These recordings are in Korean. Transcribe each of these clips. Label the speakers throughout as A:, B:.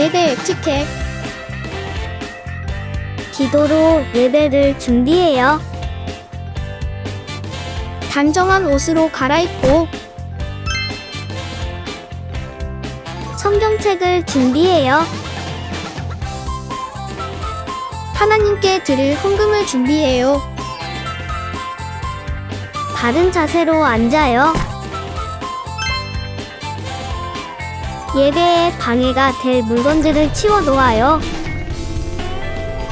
A: 예배 에티켓.
B: 기도로 예배를 준비해요.
A: 단정한 옷으로 갈아입고
B: 성경책을 준비해요.
A: 하나님께 드릴 헌금을 준비해요.
B: 바른 자세로 앉아요. 예배에 방해가 될 물건들을 치워 놓아요.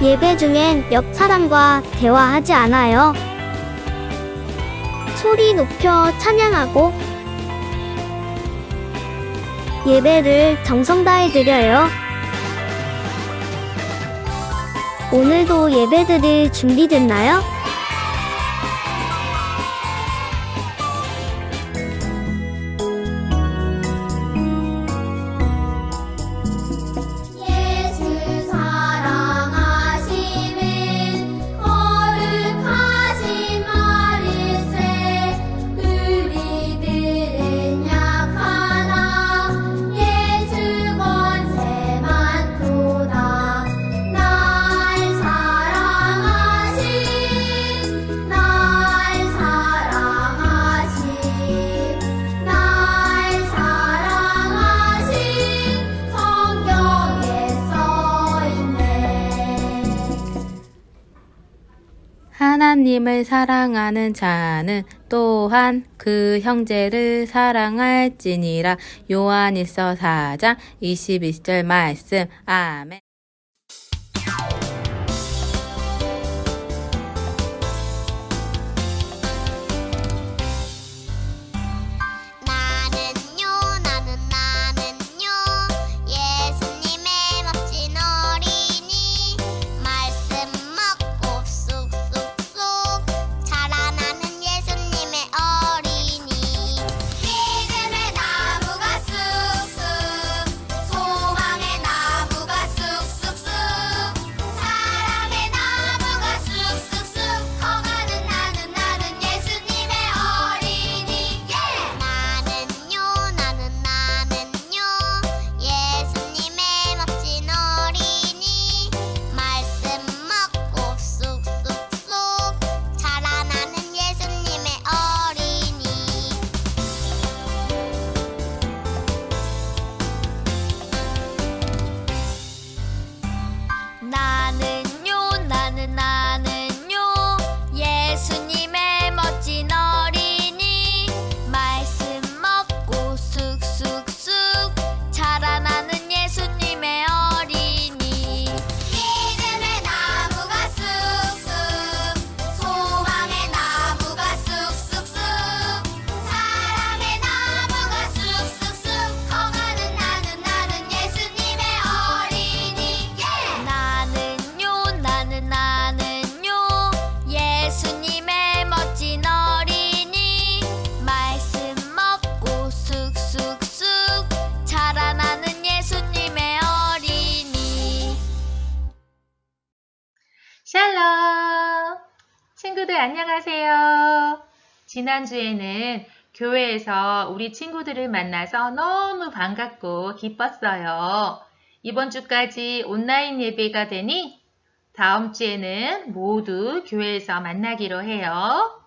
B: 예배 중엔 옆 사람과 대화하지 않아요. 소리 높여 찬양하고 예배를 정성 다해 드려요. 오늘도 예배 드릴 준비됐나요?
C: 예수 사랑하심은 거룩하신 말일세. 우리들은 약하나 예수 권세 많도다. 날 사랑하신 성경에 써있네.
D: 하나님을 사랑하는 자는 또한 그 형제를 사랑할지니라. 요한일서 4장 21절 말씀. 아멘.
C: 나는요 예수님의 멋진 어린이 말씀 먹고 쑥쑥쑥 자라나는 예수님의 어린이 믿음의 나무가 쑥쑥 소망의 나무가 쑥쑥쑥 사랑의 나무가 쑥쑥쑥 커가는 나는 예수님의 어린이 나는요 예수님의 멋진 어린이 말씀 먹고 쑥쑥쑥 자라나는 예수님의 어린이 나는요 예수님의 멋진 어린이 말씀 먹고 쑥쑥쑥 자라나는 예수님의 어린이 믿음의 나무가 쑥쑥 소망의 나무가 쑥쑥쑥 사랑의 나무가 쑥쑥쑥 커가는 나는 예수님의 어린이 나는요 예수님의 멋진 어린이 말씀 먹고 쑥쑥쑥 자라나는 예수님의 어린이
E: 샬롬! 친구들 안녕하세요. 지난주에는 교회에서 우리 친구들을 만나서 너무 반갑고 기뻤어요. 이번 주까지 온라인 예배가 되니 다음 주에는 모두 교회에서 만나기로 해요.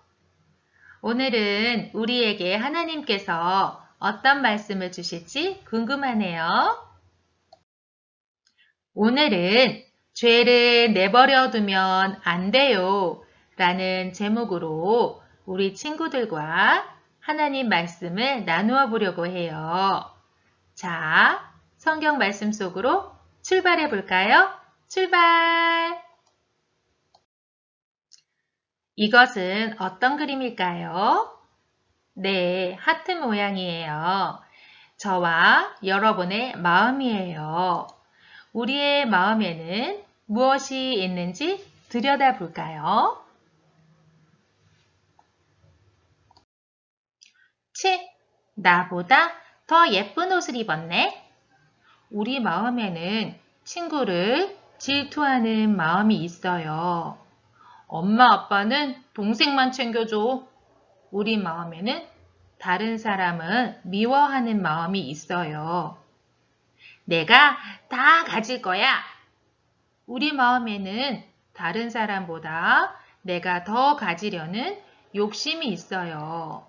E: 오늘은 우리에게 하나님께서 어떤 말씀을 주실지 궁금하네요. 오늘은 죄를 내버려 두면 안 돼요 라는 제목으로 우리 친구들과 하나님 말씀을 나누어 보려고 해요. 자, 성경 말씀 속으로 출발해 볼까요? 출발! 이것은 어떤 그림일까요? 네, 하트 모양이에요. 저와 여러분의 마음이에요. 우리의 마음에는 무엇이 있는지 들여다볼까요? 치, 나보다 더 예쁜 옷을 입었네. 우리 마음에는 친구를 질투하는 마음이 있어요. 엄마 아빠는 동생만 챙겨줘. 우리 마음에는 다른 사람은 미워하는 마음이 있어요. 내가 다 가질 거야. 우리 마음에는 다른 사람보다 내가 더 가지려는 욕심이 있어요.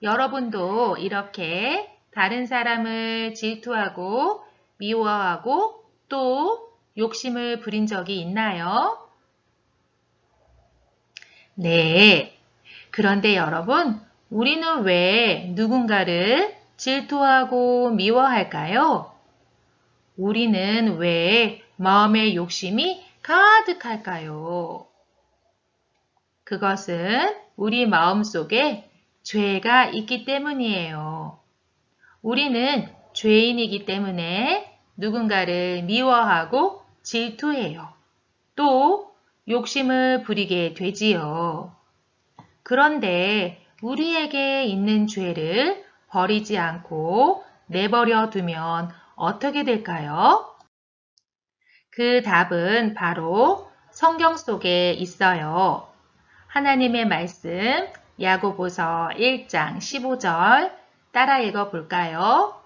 E: 여러분도 이렇게 다른 사람을 질투하고 미워하고 또 욕심을 부린 적이 있나요? 네. 그런데 여러분, 우리는 왜 누군가를 질투하고 미워할까요? 우리는 왜 마음의 욕심이 가득할까요? 그것은 우리 마음 속에 죄가 있기 때문이에요. 우리는 죄인이기 때문에 누군가를 미워하고 질투해요. 또 욕심을 부리게 되지요. 그런데 우리에게 있는 죄를 버리지 않고 내버려 두면 어떻게 될까요? 그 답은 바로 성경 속에 있어요. 하나님의 말씀 야고보서 1장 15절 따라 읽어볼까요?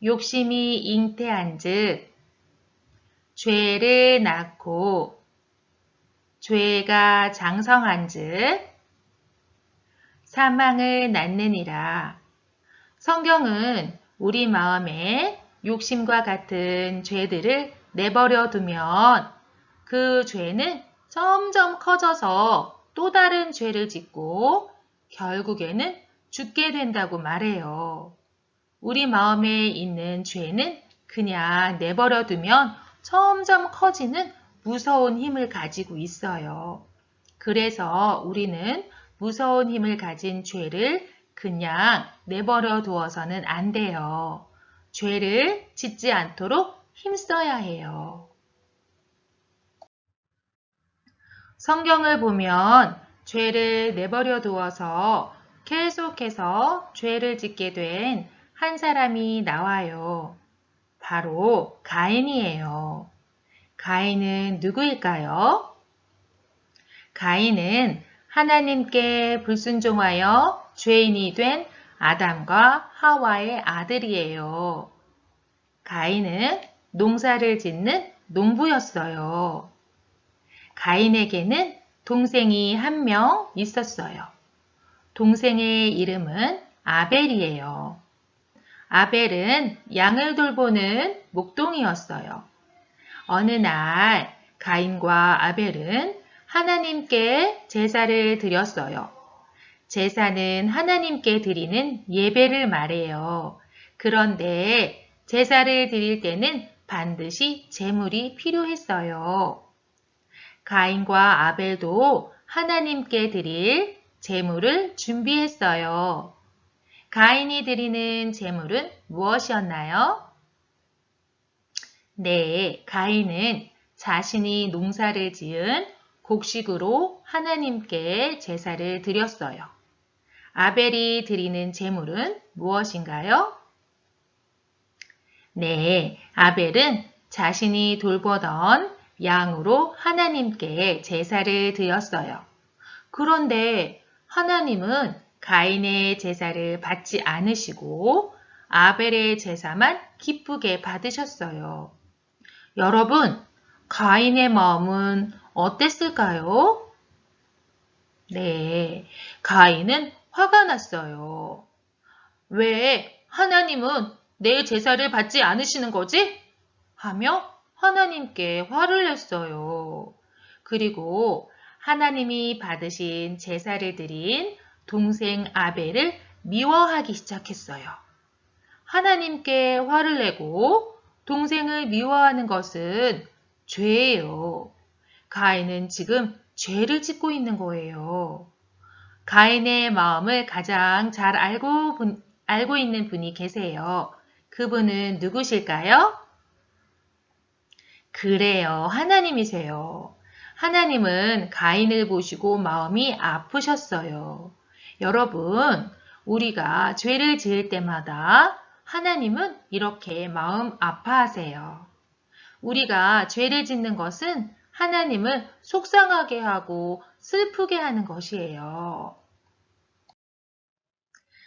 E: 욕심이 잉태한즉 죄를 낳고 죄가 장성한즉 사망을 낳느니라. 성경은 우리 마음에 욕심과 같은 죄들을 내버려 두면 그 죄는 점점 커져서 또 다른 죄를 짓고 결국에는 죽게 된다고 말해요. 우리 마음에 있는 죄는 그냥 내버려 두면 점점 커지는 무서운 힘을 가지고 있어요. 그래서 우리는 무서운 힘을 가진 죄를 그냥 내버려 두어서는 안 돼요. 죄를 짓지 않도록 힘써야 해요. 성경을 보면 죄를 내버려 두어서 계속해서 죄를 짓게 된 한 사람이 나와요. 바로 가인이에요. 가인은 누구일까요? 가인은 하나님께 불순종하여 죄인이 된 아담과 하와의 아들이에요. 가인은 농사를 짓는 농부였어요. 가인에게는 동생이 한 명 있었어요. 동생의 이름은 아벨이에요. 아벨은 양을 돌보는 목동이었어요. 어느 날 가인과 아벨은 하나님께 제사를 드렸어요. 제사는 하나님께 드리는 예배를 말해요. 그런데 제사를 드릴 때는 반드시 제물이 필요했어요. 가인과 아벨도 하나님께 드릴 제물을 준비했어요. 가인이 드리는 제물은 무엇이었나요? 네, 가인은 자신이 농사를 지은 곡식으로 하나님께 제사를 드렸어요. 아벨이 드리는 제물은 무엇인가요? 네, 아벨은 자신이 돌보던 양으로 하나님께 제사를 드렸어요. 그런데 하나님은 가인의 제사를 받지 않으시고 아벨의 제사만 기쁘게 받으셨어요. 여러분, 가인의 마음은 어땠을까요? 네, 가인은 화가 났어요. 왜 하나님은 내 제사를 받지 않으시는 거지? 하며 하나님께 화를 냈어요. 그리고 하나님이 받으신 제사를 드린 동생 아벨을 미워하기 시작했어요. 하나님께 화를 내고 동생을 미워하는 것은 죄예요. 가인은 지금 죄를 짓고 있는 거예요. 가인의 마음을 가장 잘 알고 있는 분이 계세요. 그분은 누구실까요? 그래요. 하나님이세요. 하나님은 가인을 보시고 마음이 아프셨어요. 여러분, 우리가 죄를 지을 때마다 하나님은 이렇게 마음 아파하세요. 우리가 죄를 짓는 것은 하나님을 속상하게 하고 슬프게 하는 것이에요.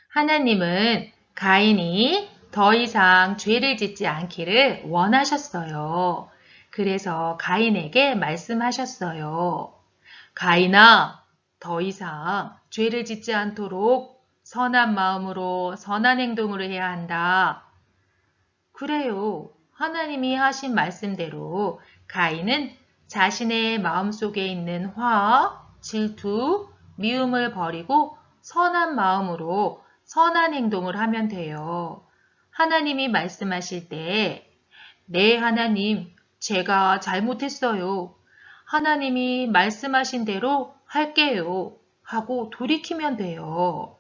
E: 하나님은 가인이 더 이상 죄를 짓지 않기를 원하셨어요. 그래서 가인에게 말씀하셨어요. 가인아, 더 이상 죄를 짓지 않도록 선한 마음으로 선한 행동을 해야 한다. 그래요. 하나님이 하신 말씀대로 가인은 자신의 마음속에 있는 화, 질투, 미움을 버리고 선한 마음으로 선한 행동을 하면 돼요. 하나님이 말씀하실 때, 네, 하나님, 제가 잘못했어요. 하나님이 말씀하신 대로 할게요. 하고 돌이키면 돼요.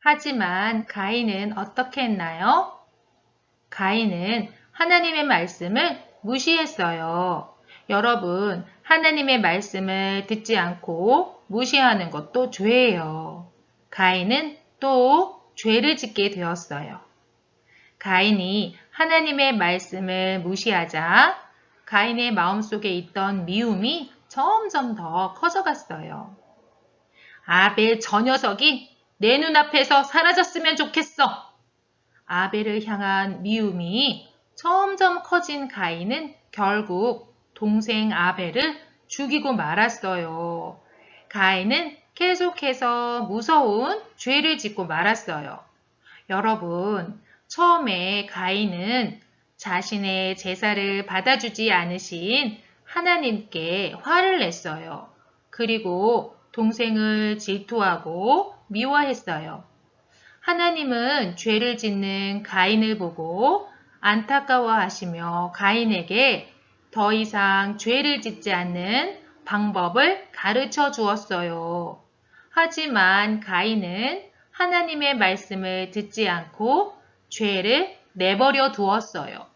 E: 하지만 가인은 어떻게 했나요? 가인은 하나님의 말씀을 무시했어요. 여러분, 하나님의 말씀을 듣지 않고 무시하는 것도 죄예요. 가인은 또 죄를 짓게 되었어요. 가인이 하나님의 말씀을 무시하자 가인의 마음속에 있던 미움이 점점 더 커져갔어요. 아벨 저 녀석이 내 눈앞에서 사라졌으면 좋겠어. 아벨을 향한 미움이 점점 커진 가인은 결국 동생 아벨을 죽이고 말았어요. 가인은 계속해서 무서운 죄를 짓고 말았어요. 여러분, 처음에 가인은 자신의 제사를 받아주지 않으신 하나님께 화를 냈어요. 그리고 동생을 질투하고 미워했어요. 하나님은 죄를 짓는 가인을 보고 안타까워하시며 가인에게 더 이상 죄를 짓지 않는 방법을 가르쳐 주었어요. 하지만 가인은 하나님의 말씀을 듣지 않고 죄를 내버려 두었어요.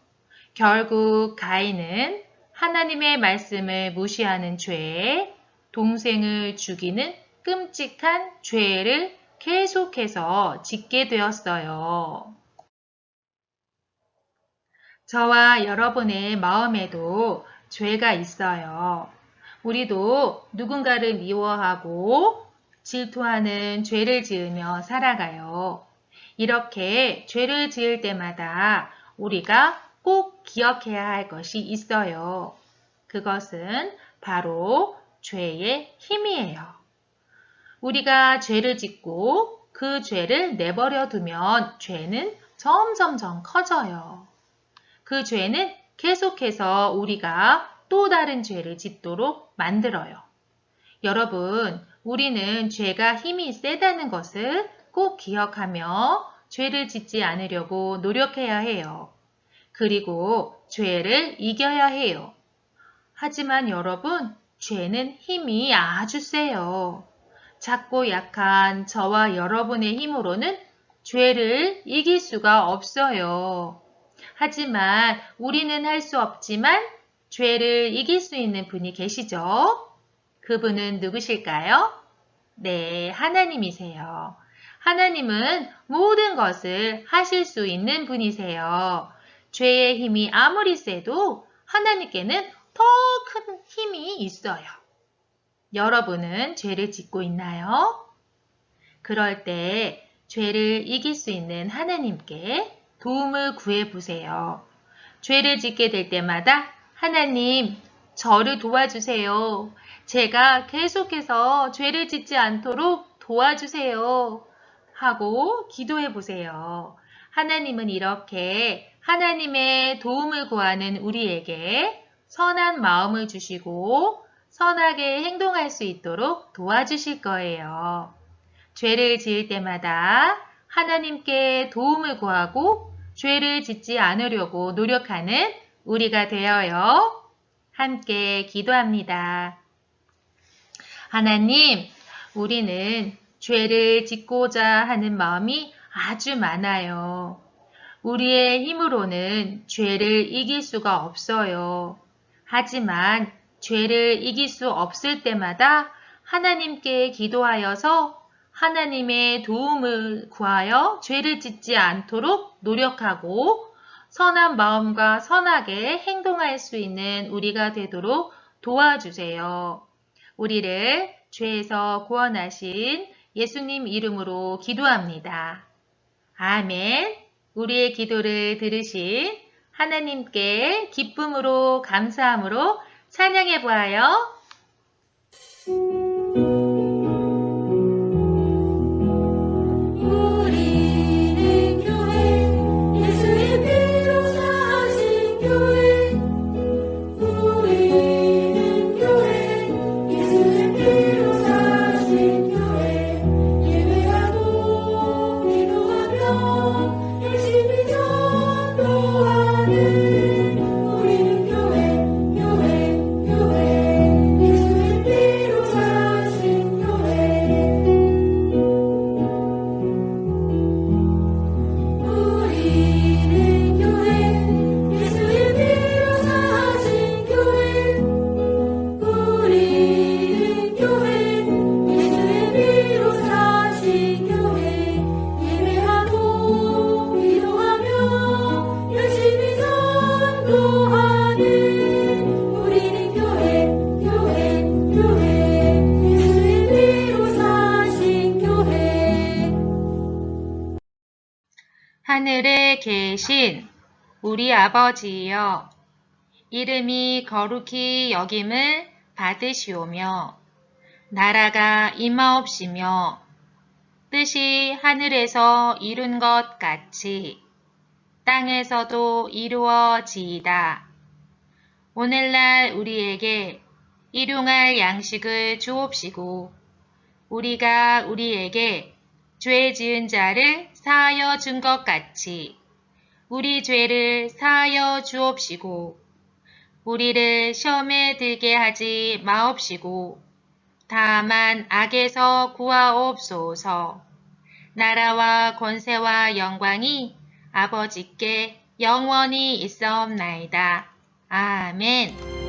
E: 결국 가인은 하나님의 말씀을 무시하는 죄에 동생을 죽이는 끔찍한 죄를 계속해서 짓게 되었어요. 저와 여러분의 마음에도 죄가 있어요. 우리도 누군가를 미워하고 질투하는 죄를 지으며 살아가요. 이렇게 죄를 지을 때마다 우리가 꼭 기억해야 할 것이 있어요. 그것은 바로 죄의 힘이에요. 우리가 죄를 짓고 그 죄를 내버려 두면 죄는 점점점 커져요. 그 죄는 계속해서 우리가 또 다른 죄를 짓도록 만들어요. 여러분, 우리는 죄가 힘이 세다는 것을 꼭 기억하며 죄를 짓지 않으려고 노력해야 해요. 그리고 죄를 이겨야 해요. 하지만 여러분, 죄는 힘이 아주 세요. 작고 약한 저와 여러분의 힘으로는 죄를 이길 수가 없어요. 하지만 우리는 할 수 없지만 죄를 이길 수 있는 분이 계시죠? 그분은 누구실까요? 네, 하나님이세요. 하나님은 모든 것을 하실 수 있는 분이세요. 죄의 힘이 아무리 세도 하나님께는 더 큰 힘이 있어요. 여러분은 죄를 짓고 있나요? 그럴 때 죄를 이길 수 있는 하나님께 도움을 구해보세요. 죄를 짓게 될 때마다 하나님, 저를 도와주세요. 제가 계속해서 죄를 짓지 않도록 도와주세요. 하고 기도해보세요. 하나님은 이렇게 하나님의 도움을 구하는 우리에게 선한 마음을 주시고 선하게 행동할 수 있도록 도와주실 거예요. 죄를 지을 때마다 하나님께 도움을 구하고 죄를 짓지 않으려고 노력하는 우리가 되어요. 함께 기도합니다. 하나님, 우리는 죄를 짓고자 하는 마음이 아주 많아요. 우리의 힘으로는 죄를 이길 수가 없어요. 하지만 죄를 이길 수 없을 때마다 하나님께 기도하여서 하나님의 도움을 구하여 죄를 짓지 않도록 노력하고 선한 마음과 선하게 행동할 수 있는 우리가 되도록 도와주세요. 우리를 죄에서 구원하신 예수님 이름으로 기도합니다. 아멘. 우리의 기도를 들으신 하나님께 기쁨으로 감사함으로 찬양해 보아요.
F: 우리는 교회 예수의 피로 사신 교회 우리는 교회 예수의 피로 사신 교회 예배하고 기도하며 열심히 전도하는 우리는 교회 예수의 피로 사신 교회 우리는 교회 예수의 피로 사신 교회 우리는 교회 예수의 피로 사신 교회 예배하고 기도하며 열심히 전도하는 우리는 교회 예수의 피로 사신 교회
E: 하늘에 계신 우리 아버지여, 이름이 거룩히 여김을 받으시오며, 나라가 임하옵시며, 뜻이 하늘에서 이룬 것 같이 땅에서도 이루어지이다. 오늘날 우리에게 일용할 양식을 주옵시고, 우리가 우리에게 죄 지은 자를 사하여 준 것 같이 우리 죄를 사하여 주옵시고, 우리를 시험에 들게 하지 마옵시고, 다만 악에서 구하옵소서. 나라와 권세와 영광이 아버지께 영원히 있사옵나이다. 아멘.